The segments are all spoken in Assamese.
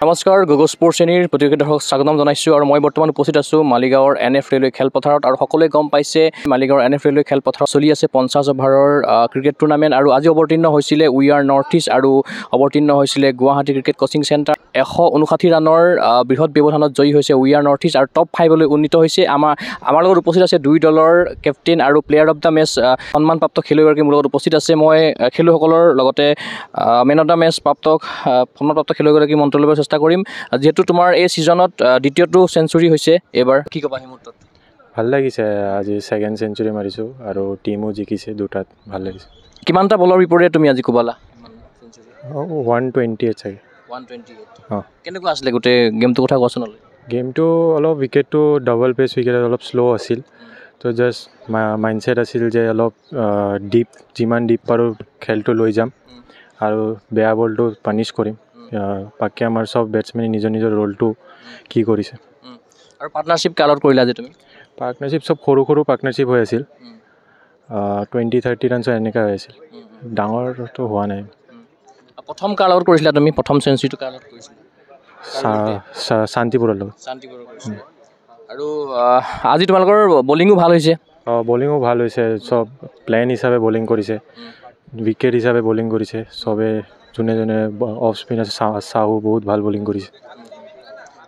নমস্কাৰ গগৈ স্পৰ্টছ শ্ৰেণীৰ প্ৰতিযোগী দৰ্শক স্বাগতম জনাইছোঁ আৰু মই বৰ্তমান উপস্থিত আছোঁ মালিগাঁৱৰ NF ৰেলৱে খেলপথাৰত আৰু সকলোৱে গম পাইছে মালিগাঁৱৰ NF ৰেলৱে খেলপথাৰত চলি আছে 50 অভাৰৰ ক্ৰিকেট টুৰ্ণামেণ্ট আৰু আজি অৱতীৰ্ণ হৈছিলে উই আৰ নৰ্থ ইষ্ট আৰু অৱতীৰ্ণ হৈছিলে গুৱাহাটী ক্ৰিকেট কোচিং চেণ্টাৰ 159 ৰানৰ বৃহৎ ব্যৱধানত জয়ী হৈছে উই আৰ নৰ্থ ইষ্ট আৰু টপ 5 লৈ উন্নীত হৈছে আমাৰ লগত উপস্থিত আছে দুই দলৰ কেপ্টেইন আৰু প্লেয়াৰ অফ দ্য মেচ সন্মানপ্ৰাপ্ত খেলুৱৈগৰাকী মোৰ লগত উপস্থিত আছে মই খেলুৱৈসকলৰ লগতে মেন অফ দ্য মেচ সন্মানপ্ৰাপ্ত খেলুৱৈগৰাকী মন্তব্য ল'বলৈ চেষ্টা কৰিম যেহেতু তোমাৰ এই ছিজনত দ্বিতীয়টো চেঞ্চুৰী হৈছে এবাৰ কি ক'বা এই মুহূৰ্তত ভাল লাগিছে আজি সেকেন্ড সেঞ্চুৰী মাৰিছোঁ আৰু টিমো জিকিছে দুটাত ভাল লাগিছে কিমানটা বলৰ বিপৰীতে তুমি আজি কোবালা 128 চাগে 128 কেনেকুৱা আছিলে গোটেই গেমটোৰ কথা কোৱাচোন অলপ গেমটো অলপ উইকেটটো ডাবল পেচ উইকেট অলপ শ্ল' আছিল তো জাষ্ট মাইণ্ডছেট আছিল যে অলপ ডিপ যিমান ডিপ পাৰোঁ খেলটো লৈ যাম আৰু বেয়া বলটো পানিছ কৰিম বাকী আমাৰ সব বেটছমেনে নিজৰ নিজৰ ৰোলটো কি কৰিছে আৰু পাৰ্টনাৰশ্বিপ কালত কৰিলা যে তুমি পাৰ্টনাৰশ্বিপ সব সৰু সৰু পাৰ্টনাৰশ্বিপ হৈ আছিল 20-30 ৰানছ এনেকুৱা হৈ আছিল ডাঙৰটো হোৱা নাই প্ৰথম কাৰ লগত কৰিছিলা তুমি প্ৰথম চেঞ্চুৰীটো কাৰ লগত কৰিছিলা শান্তিপুৰৰ লগত কৰিছিলা আৰু আজি তোমালোকৰ বলিঙো ভাল হৈছে বলিঙো ভাল হৈছে সব প্লেন হিচাপে বলিং কৰিছে উইকেট হিচাপে বলিং কৰিছে সবে যোনে যোনে অফ স্পিন আছে চাহু বহুত ভাল বলিং কৰিছে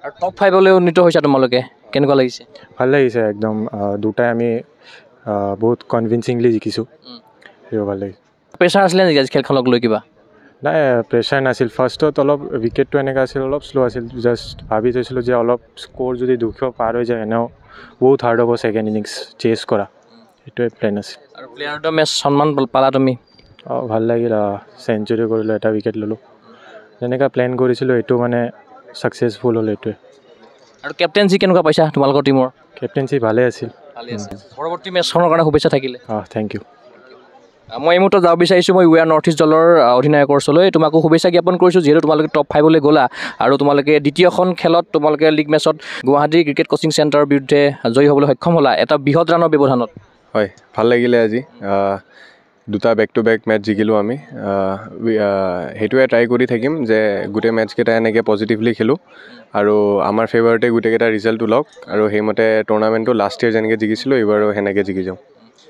আৰু টপ 5 লৈ উন্নীত হৈছে তোমালোকে কেনেকুৱা লাগিছে ভাল লাগিছে একদম দুটাই আমি বহুত কনভিনচিংলি জিকিছোঁ সেইটো ভাল লাগিছে প্ৰেছাৰ আছিলে নেকি আজি খেলখনক লৈ কিবা নাই প্ৰেছাৰ নাছিল ফাৰ্ষ্টত অলপ উইকেটটো এনেকুৱা আছিল অলপ শ্ল' আছিল জাষ্ট ভাবি থৈছিলোঁ যে অলপ স্ক'ৰ যদি 200 পাৰ হৈ যায় এনেও বহুত হাৰ্ড হ'ব ছেকেণ্ড ইনিংছ চেছ কৰা সেইটোৱে প্লেন আছিল আৰু প্লেয়াৰ অফ দ্য মেচ সন্মান পালা তুমি ভাল লাগিল চেঞ্চুৰী কৰিলোঁ এটা উইকেট ল'লোঁ যেনেকুৱা প্লেন কৰিছিলোঁ এইটো মানে ছাকচেছফুল হ'ল এইটোৱে আৰু কেপ্টেইনচি কেনেকুৱা পাইছা তোমালোকৰ টীমৰ কেপ্টেইনচি ভালে আছিল পৰৱৰ্তী মেচখনৰ কাৰণে শুভেচ্ছা থাকিলে থেংক ইউ মই এই মুহূৰ্তত যাব বিচাৰিছোঁ মই উই আৰ নৰ্থ ইষ্ট দলৰ অধিনায়কৰ ওচৰলৈ তোমাকো শুভেচ্ছা জ্ঞাপন কৰিছোঁ যিহেতু তোমালোকে টপ 5 লৈ গ'লা আৰু তোমালোকে দ্বিতীয়খন খেলত তোমালোকে লীগ মেচত গুৱাহাটী ক্ৰিকেট কোচিং চেণ্টাৰৰ বিৰুদ্ধে জয়ী হ'বলৈ সক্ষম হ'লা এটা বৃহৎ ৰানৰ ব্যৱধানত হয় ভাল লাগিলে আজি দুটা বেক টু বেক মেটচ জিকিলোঁ আমি সেইটোৱে ট্ৰাই কৰি থাকিম যে গোটেই মেটচকেইটা এনেকৈ পজিটিভলি খেলোঁ আৰু আমাৰ ফেভাৰতে গোটেইকেইটা ৰিজাল্ট ওলাওক আৰু সেইমতে টুৰ্ণামেণ্টটো লাষ্ট ইয়েৰ যেনেকৈ জিকিছিলোঁ এইবাৰো সেনেকৈ জিকি যাওঁ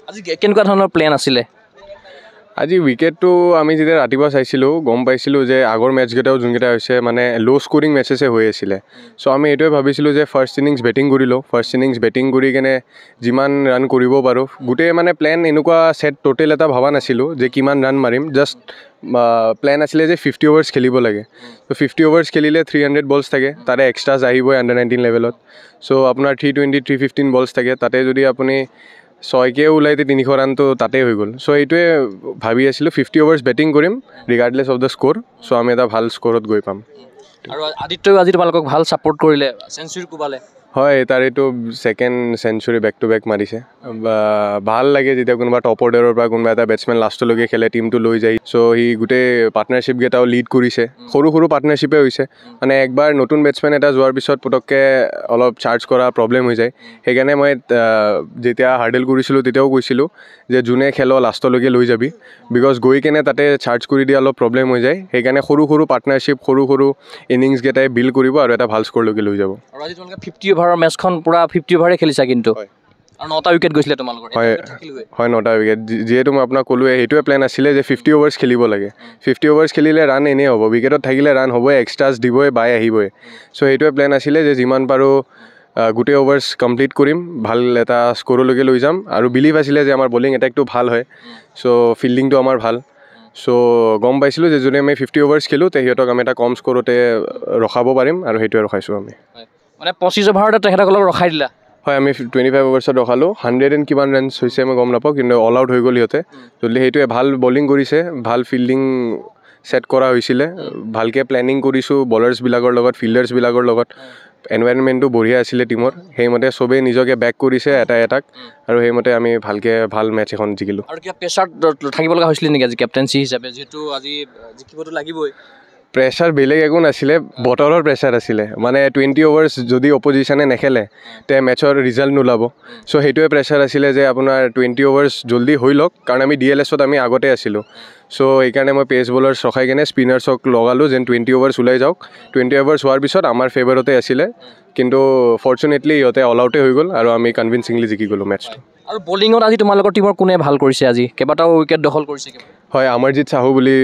আজি কেনেকুৱা ধৰণৰ প্লেন আছিলে আজি উইকেটটো আমি যেতিয়া ৰাতিপুৱা চাইছিলোঁ গম পাইছিলোঁ যে আগৰ মেটচকেইটাও যোনকেইটা হৈছে মানে ল' স্ক'ৰিং মেচেছে হৈ আছিলে চ' আমি এইটোৱে ভাবিছিলোঁ যে ফাৰ্ষ্ট ইনিংছ বেটিং কৰি লওঁ ফাৰ্ষ্ট ইনিংছ বেটিং কৰি কেনে যিমান ৰান কৰিব পাৰোঁ গোটেই মানে প্লেন এনেকুৱা ছেট টোটেল এটা ভবা নাছিলোঁ যে কিমান ৰান মাৰিম জাষ্ট প্লেন আছিলে যে 50 অভাৰ্ছ খেলিব লাগে ত' 50 অভাৰ্ছ খেলিলে 300 বলছ থাকে তাতে এক্সট্ৰাছ আহিবই আণ্ডাৰ 19 লেভেলত চ' আপোনাৰ 320 315 বলছ থাকে তাতে যদি আপুনি 6কে ওলাই 300 ৰানটো তাতে হৈ গ'ল চ' এইটোৱে ভাবি আছিলোঁ 50 অভাৰ্ছ বেটিং কৰিম ৰিগাৰ্ডলেছ অফ দ্য স্ক'ৰ চ' আমি এটা ভাল স্ক'ৰত গৈ পাম আৰু আদিত্যও আজি তোমালোকক ভাল ছাপোৰ্ট কৰিলে চেঞ্চুৰী কোবালে হয় তাৰ এইটো second century back to back মাৰিছে ভাল লাগে যেতিয়া কোনোবা টপ অৰ্ডাৰৰ পৰা কোনোবা এটা বেটছমেন লাষ্টলৈকে খেলে টিমটো লৈ যায় চ' সি গোটেই পাৰ্টনাৰশ্বিপকেইটাও লিড কৰিছে সৰু সৰু পাৰ্টনাৰশ্বিপে হৈছে মানে একবাৰ নতুন বেটছমেন এটা যোৱাৰ পিছত পটককৈ অলপ চাৰ্জ কৰা প্ৰব্লেম হৈ যায় সেইকাৰণে মই যেতিয়া হাৰ্ডেল কৰিছিলোঁ তেতিয়াও কৈছিলোঁ যে যোনে খেল লাষ্টলৈকে লৈ যাবি বিকজ গৈ কেনে তাতে চাৰ্জ কৰি দিয়া অলপ প্ৰব্লেম হৈ যায় সেইকাৰণে সৰু সৰু পাৰ্টনাৰশ্বিপ সৰু সৰু ইনিংছকেইটাই বিল্ড কৰিব আৰু এটা ভাল স্ক'ৰলৈকে লৈ যাব আৰু আজি তোমালোকে 50 অভাৰৰ মেচখন পুৰা 50 অভাৰে খেলিছা কিন্তু আৰু 9টা উইকেট গৈছিলে তোমালোকৰ হয় 9টা উইকেট যিহেতু মই আপোনাক ক'লোৱে সেইটোৱে প্লেন আছিলে যে 50 অভাৰ্ছ খেলিব লাগে 50 অভাৰ্ছ খেলিলে ৰান এনেই হ'ব উইকেটত থাকিলে ৰান হ'বই এক্সট্ৰাছ দিবই বাই আহিবই চ' সেইটোৱে প্লেন আছিলে যে যিমান পাৰোঁ গোটেই অভাৰ্ছ কমপ্লিট কৰিম ভাল এটা স্ক'ৰলৈকে লৈ যাম আৰু বিলিভ আছিলে যে আমাৰ বলিং এটেকটো ভাল হয় চ' ফিল্ডিংটো আমাৰ ভাল চ' গম পাইছিলোঁ যে যদি আমি 50 অভাৰ্ছ খেলোঁ তে সিহঁতক আমি এটা কম স্ক'ৰতে ৰখাব পাৰিম আৰু সেইটোৱে ৰখাইছোঁ আমি মানে 25 অভাৰতে তেখেতসকলক ৰখাই দিলা হয় আমি 25 অভাৰ্ছত ৰখালোঁ 100 কিমান ৰানছ হৈছে মই গম নাপাওঁ কিন্তু অল আউট হৈ গ'ল সিহঁতে যদি সেইটোৱে ভাল বলিং কৰিছে ভাল ফিল্ডিং ছেট কৰা হৈছিলে ভালকৈ প্লেনিং কৰিছোঁ বলাৰ্ছবিলাকৰ লগত ফিল্ডাৰ্ছবিলাকৰ লগত এনভাইৰনমেণ্টটো বঢ়িয়া আছিলে টিমৰ সেইমতে চবেই নিজকে বেক কৰিছে এটাক আৰু সেইমতে আমি ভালকৈ ভাল মেটচ এখন জিকিলোঁ আৰু কিবা প্ৰেছাৰ থাকিব লগা হৈছিলে নেকি আজি কেপ্টেইনচি হিচাপে যিহেতু আজি জিকিবতো লাগিবই প্ৰেছাৰ বেলেগ একো নাছিলে, বতৰৰ প্ৰেছাৰ আছিলে। মানে 20 অভাৰ্ছ যদি অপজিশ্যনে নেখেলে তে মেটচৰ ৰিজাল্ট নোলাব। চ' সেইটোৱে প্ৰেছাৰ আছিলে যে আপোনাৰ 20 অভাৰ্ছ জল্দি হৈ লওক, কাৰণ আমি DLSত আমি আগতে আছিলোঁ। চ' সেইকাৰণে মই পেচ বলাৰ্ছ ৰখাই কিনে স্পিনাৰ্ছক লগালোঁ যেন 20 অভাৰ্ছ ওলাই যাওক। 20 অভাৰ্ছ হোৱাৰ পিছত আমাৰ ফেভাৰতে আছিলে, কিন্তু ফৰ্চুনেটলি সিহঁতে অল আউটে হৈ গ'ল আৰু আমি কনভিনচিংলি জিকি গ'লোঁ মেটচটো। আৰু বলিঙত আজি তোমালোকৰ টিমৰ কোনে ভাল কৰিছে? আজি কেইবাটাও উইকেট দখল কৰিছে। হয়, অমৰজিৎ চাহু বুলি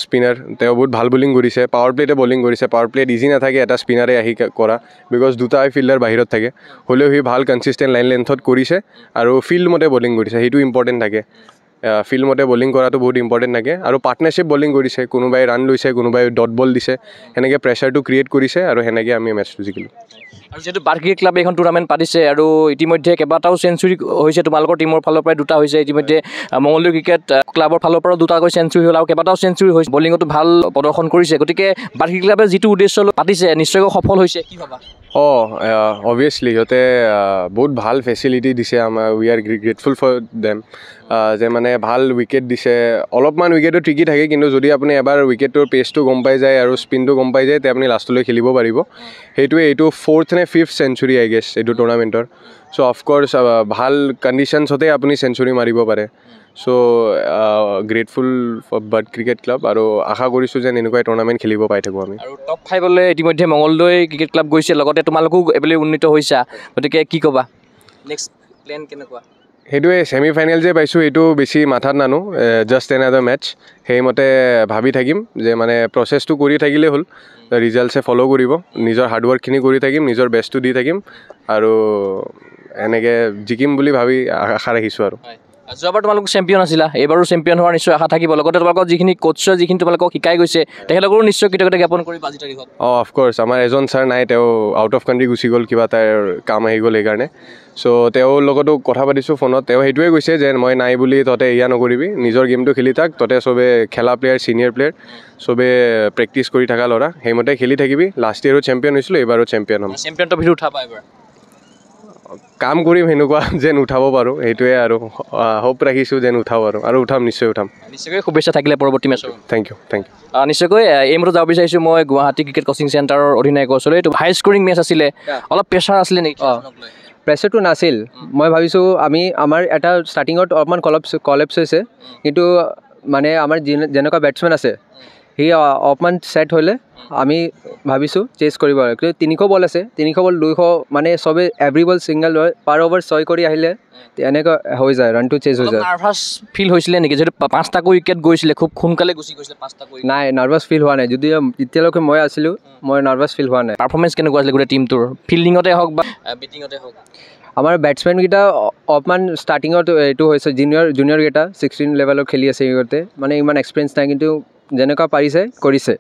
স্পিনাৰ, তেওঁ বহুত ভাল বলিং কৰিছে। পাৱাৰ প্লেতে বলিং কৰিছে। পাৱাৰ প্লেত ইজি নাথাকে এটা স্পিনাৰে আহি কৰা, বিকজ দুটা ফিল্ডাৰ বাহিৰত থাকে। হ'লেও সি ভাল কনচিষ্টেণ্ট লাইন লেন্থত কৰিছে আৰু ফিল্ড মতে বলিং কৰিছে, সেইটো ইম্পৰ্টেণ্ট থাকে। ফিল্ড মতে বলিং কৰাটো বহুত ইম্পৰ্টেণ্ট থাকে। আৰু পাৰ্টনাৰশ্বিপ বলিং কৰিছে, কোনোবাই ৰান লৈছে, কোনোবাই ডট বল দিছে, সেনেকৈ প্ৰেছাৰটো ক্ৰিয়েট কৰিছে আৰু সেনেকৈ আমি মেটচটো জিকিলোঁ। আৰু যিহেতু বাৰ্ষিক ক্ৰিকেট ক্লাবে এখন টুৰ্ণামেণ্ট পাতিছে আৰু ইতিমধ্যে কেইবাটাও চেঞ্চুৰী হৈছে, তোমালোকৰ টিমৰ ফালৰ পৰাই 2টা হৈছে। ইতিমধ্যে মঙলদৈ ক্ৰিকেট ক্লাবৰ ফালৰ পৰাও 2টাকৈ চেঞ্চুৰী হ'ল আৰু কেইবাটাও চেঞ্চুৰী হৈছে। বলিঙতো ভাল প্ৰদৰ্শন কৰিছে। গতিকে বাৰ্ষিক ক্লাবে যিটো উদ্দেশ্য লৈ পাতিছে নিশ্চয়কৈ সফল হৈছে, কি ভাবা? অবভিয়াছলি সিহঁতে বহুত ভাল ফেচিলিটি দিছে আমাৰ। We are grateful for them, যে মানে ভাল উইকেট দিছে। অলপমান উইকেটো ট্ৰিকি থাকে, কিন্তু যদি আপুনি এবাৰ উইকেটটোৰ পেচটো গম পাই যায় আৰু স্পিনটো গম পাই যায়, তেতিয়া আপুনি লাষ্টলৈ খেলিব পাৰিব। সেইটোৱে এইটো 4th নে 5th চেঞ্চুৰী আই গেছ এইটো টুৰ্ণামেণ্টৰ। চ' অফক'ৰ্ছ ভাল কণ্ডিশ্যনছতে আপুনি চেঞ্চুৰী মাৰিব পাৰে। So' grateful for bird cricket club আৰু আশা কৰিছোঁ যেন এনেকুৱাই টুৰ্ণামেণ্ট খেলিব পাই থাকোঁ আমি। আৰু টপ 5লৈ ইতিমধ্যে মঙলদৈ ক্ৰিকেট ক্লাব গৈছে, লগতে তোমালোকো এইবুলি উন্নীত হৈছা। গতিকে কি ক'বা, নেক্সট প্লেন কেনেকুৱা? সেইটোৱে ছেমি ফাইনেল যে পাইছোঁ এইটো বেছি মাথাত নানো, জাষ্ট এনাডাৰ মেটচ। সেইমতে ভাবি থাকিম যে মানে প্ৰচেছটো কৰি থাকিলেই হ'ল, ৰিজাল্টছে ফ'ল' কৰিব। নিজৰ হাৰ্ডৱৰ্কখিনি কৰি থাকিম, নিজৰ বেষ্টটো দি থাকিম আৰু এনেকৈ জিকিম বুলি ভাবি আশা ৰাখিছোঁ আৰু। যোৱাবাৰ তোমালোক চেম্পিয়ন আছিলা, এইবাৰো চেম্পিয়ন হোৱাৰ নিশ্চয় আশা থাকিব। লগতে তোমালোকৰ যিখিনি কোচে যিখিনি তোমালোকক শিকাই গৈছে, তেখেতলোকৰো নিশ্চয় কৃতজ্ঞতা জ্ঞাপন কৰিবা আজিৰ তাৰিখত। অফক'ৰ্ছ আমাৰ এজন ছাৰ নাই, তেওঁ আউট অফ কাণ্ট্ৰি গুচি গ'ল, কিবা তাৰ কাম আহি গ'ল সেইকাৰণে। চ' তেওঁৰ লগতো কথা পাতিছোঁ ফোনত। তেওঁ সেইটোৱে কৈছে যে মই নাই বুলি তহঁতে এয়া নকৰিবি, নিজৰ গেমটো খেলি থাক। তহঁতে চবে খেলা প্লেয়াৰ, ছিনিয়ৰ প্লেয়াৰ, চবে প্ৰেক্টিছ কৰি থকা ল'ৰা, সেইমতে খেলি থাকিবি। লাষ্ট ইয়েৰো চেম্পিয়ন হৈছিলোঁ, এইবাৰো চেম্পিয়ন হ'ম। চেম্পিয়ন ট্ৰফিটো উঠাবা এবাৰ। কাম কৰিম সেনেকুৱা যেন উঠাব পাৰোঁ, সেইটোৱে আৰু হোপ ৰাখিছোঁ যেন উঠাব আৰু উঠাম, নিশ্চয় উঠাম। নিশ্চয়কৈ শুভেচ্ছা থাকিলে পৰৱৰ্তী মেচৰ। Thank you. নিশ্চয়কৈ এইমতে যাব বিচাৰিছোঁ মই গুৱাহাটী ক্ৰিকেট কোচিং চেণ্টাৰৰ অধিনায়কৰ ওচৰলৈ। এইটো হাই স্ক'ৰিং মেচ আছিলে, অলপ প্ৰেছাৰ আছিলে নেকি? প্ৰেছাৰটো নাছিল। মই ভাবিছোঁ আমাৰ এটা ষ্টাৰ্টিঙত অলপমান কলেপছ হৈছে, কিন্তু মানে আমাৰ যেনেকুৱা বেটছমেন আছে সি অলপমান ছেট হ'লে আমি ভাবিছোঁ চেছ কৰিব আৰু। কিন্তু 300 বল আছে, 300 বল 200, মানে চবে এভৰি বল ছিংগল হয়, পাৰ অভাৰ 6 কৰি আহিলে এনেকুৱা হৈ যায়, ৰানটো চেছ হৈ যায়। নাৰ্ভাছ ফিল হৈছিলে নেকি? যিহেতু 5টাকৈ উইকেট গৈছিলে, খুব সোনকালে গুচি গৈছিলে 5টাকৈ। নাই, নাৰ্ভাছ ফিল হোৱা নাই। যদি এতিয়ালৈকে মই আছিলোঁ, মই নাৰ্ভাছ ফিল হোৱা নাই। পাৰফৰ্মেঞ্চ কেনেকুৱা আছিলে গোটেই টিমটোৰ, ফিল্ডিঙতে হওক বা বেটিঙতে হওক? আমাৰ বেটছমেনকেইটা অলপমান ষ্টাৰ্টিঙত এইটো হৈছে জুনিয়ৰকেইটা 16 লেভেলত খেলি আছে সিহঁতে, মানে ইমান এক্সপিৰিয়েঞ্চ নাই, কিন্তু যেনেকুৱা পাৰিছে কৰিছে।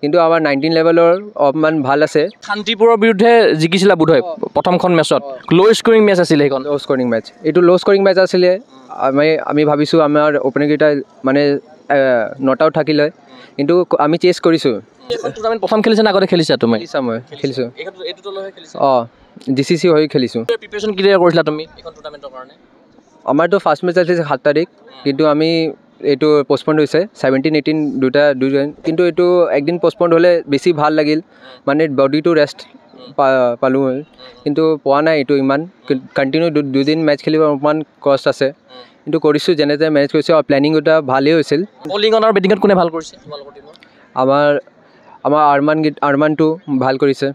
কিন্তু আমাৰ 19 লেভেলৰ অলপমান ভাল আছে। শান্তিপুৰৰ বিৰুদ্ধে জিকিছিলা বোধহয় প্ৰথমখন মেচত, ল' স্ক'ৰিং মেচ আছিলে সেইখন। ল' স্ক'ৰিং মেচ, এইটো ল' স্ক'ৰিং মেচ আছিলে। আমি ভাবিছোঁ আমাৰ অপনেণ্টকেইটা মানে নট আউট থাকিলে, কিন্তু আমি চেছ কৰিছোঁ। টুৰ্ণামেণ্ট প্ৰথম খেলিছে নে আগতে খেলিছা তুমি? মই খেলিছোঁ। অঁ, DCC হৈ খেলিছোঁ। প্ৰিপেৰেশ্যন কেতিয়া কৰিছিলা তুমি এইখন টুৰ্ণামেণ্টৰ কাৰণে? আমাৰতো ফাৰ্ষ্ট মেচ আছিলে 7 তাৰিখ, কিন্তু আমি এইটো পষ্টপণ্ড হৈছে 17-18 দুটা, কিন্তু এইটো একদিন পষ্টপণ্ড হ'লে বেছি ভাল লাগিল, মানে বডিটো ৰেষ্ট পালোঁ হয়, কিন্তু পোৱা নাই। এইটো ইমান কণ্টিনিউ 2 দিন মেচ খেলিব অকণমান কষ্ট আছে, কিন্তু কৰিছোঁ যেনে তেনে মেনেজ কৰিছোঁ আৰু প্লেনিংটা ভালেই হৈছিল। বলিঙত আৰু বেটিঙত কোনে ভাল কৰিছে তোমালোকৰ টিমত? আমাৰ আৰমানটো ভাল কৰিছে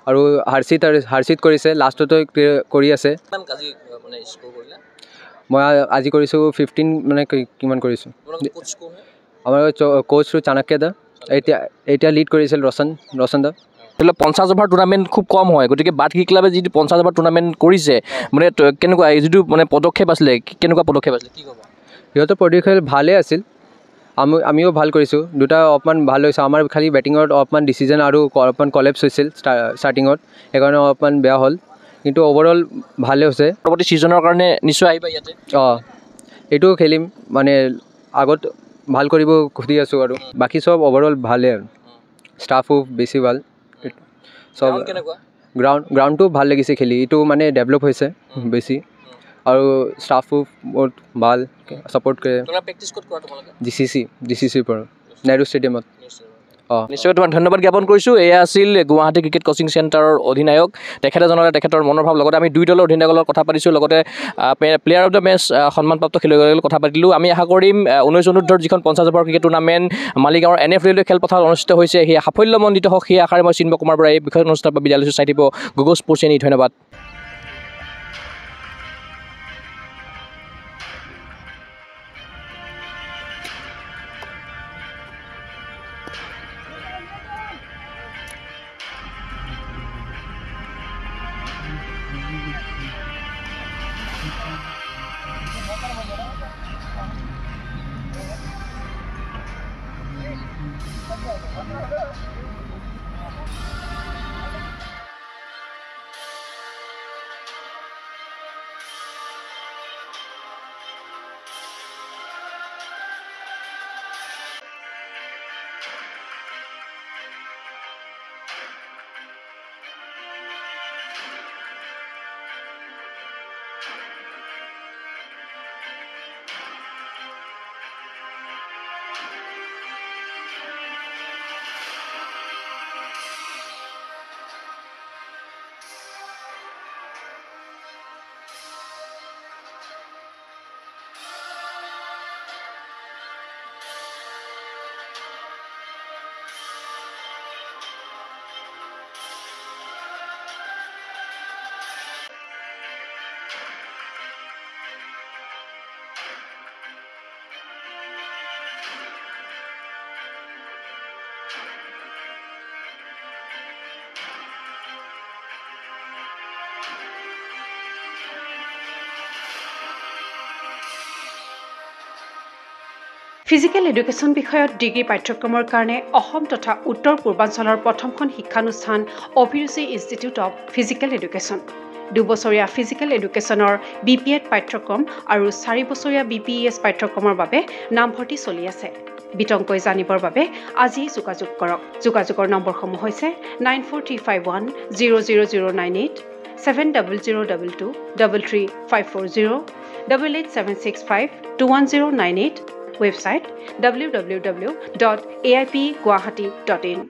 আৰু হাৰ্ষিত কৰিছে, লাষ্টতো কৰি আছে। মই আজি কৰিছোঁ 15, মানে কিমান কৰিছোঁ। আমাৰ কোচটো চাণক্য দা, এতিয়া লিড কৰিছিল ৰচন দা। 50 অভাৰ টুৰ্ণামেণ্ট খুব কম হয়, গতিকে বাৰ্ষিক ক্লাবে যিটো 50 অভাৰ টুৰ্ণামেণ্ট কৰিছে, মানে কেনেকুৱা যিটো মানে পদক্ষেপ আছিলে, কেনেকুৱা পদক্ষেপ আছিলে, কি ক'বা? সিহঁতৰ পদক্ষেপ ভালেই আছিল, আমিও ভাল কৰিছোঁ। দুটা অলপমান ভাল হৈছে। আমাৰ খালি বেটিঙত অলপমান ডিচিজন আৰু অলপমান কলেপছ হৈছিল ষ্টাৰ্টিঙত, সেইকাৰণে অলপমান বেয়া হ'ল, কিন্তু অভাৰঅল ভালেই হৈছে। পৰৱৰ্তী ছিজনৰ কাৰণে নিশ্চয় আহিবা ইয়াতে। এইটোও খেলিম, মানে আগত ভাল কৰিব খুজি আছোঁ আৰু বাকী চব অভাৰঅল ভালেই আৰু ষ্টাফো বেছি ভাল। চব গ্ৰাউণ্ডটো ভাল লাগিছে খেলি, এইটো মানে ডেভেলপ হৈছে বেছি, আৰু ষ্টাফো বহুত ভাল ছাপোৰ্ট কৰে। DCC পৰা নেহৰু ষ্টেডিয়ামত। নিশ্চয় তোমাক ধন্যবাদ জ্ঞাপন কৰিছোঁ। এয়া আছিল গুৱাহাটী ক্ৰিকেট কোচিং চেণ্টাৰৰ অধিনায়ক। তেখেতে জনালে তেখেতৰ মনৰ ভাৱ। লগতে আমি দুই দলৰ অধিনায়কৰ লগত কথা পাতিছোঁ, লগতে প্লেয়াৰ অফ দ্য মেচ সন্মানপ্ৰাপ্ত খেলুৱৈৰ লগত কথা পাতিলোঁ। আমি আশা কৰিম 19 অনুৰ্ধৰ যিখন 50 অভাৰ ক্ৰিকেট টুৰ্ণামেণ্ট মালিগাঁৱৰ NF ৰেলৱে খেলপথাৰত অনুষ্ঠিত হৈছে সেই সাফল্যমণ্ডিত হওক, সেই আশাৰে মই চিন্ময় কুমাৰ বৰা এই বিষয়ত অনুষ্ঠানৰ পৰা বিদায় লৈছোঁ। চাই দিব গুগল স্পৰ্টছ এনি। ধন্যবাদ। ফিজিকেল এডুকেশ্যন বিষয়ত ডিগ্ৰী পাঠ্যক্ৰমৰ কাৰণে অসম তথা উত্তৰ পূৰ্বাঞ্চলৰ প্ৰথমখন শিক্ষানুষ্ঠান অভিৰুচি ইনষ্টিটিউট অৱ ফিজিকেল এডুকেশ্যন। 2 বছৰীয়া ফিজিকেল এডুকেশ্যনৰ BPEd পাঠ্যক্ৰম আৰু 4 বছৰীয়া BPES পাঠ্যক্ৰমৰ বাবে নামভৰ্তি চলি আছে। বিতংকৈ জানিবৰ বাবে আজি যোগাযোগ কৰক। যোগাযোগৰ নম্বৰসমূহ হৈছে 9435100098, 700222 33540, 88765210998, website www.aipguwahati.in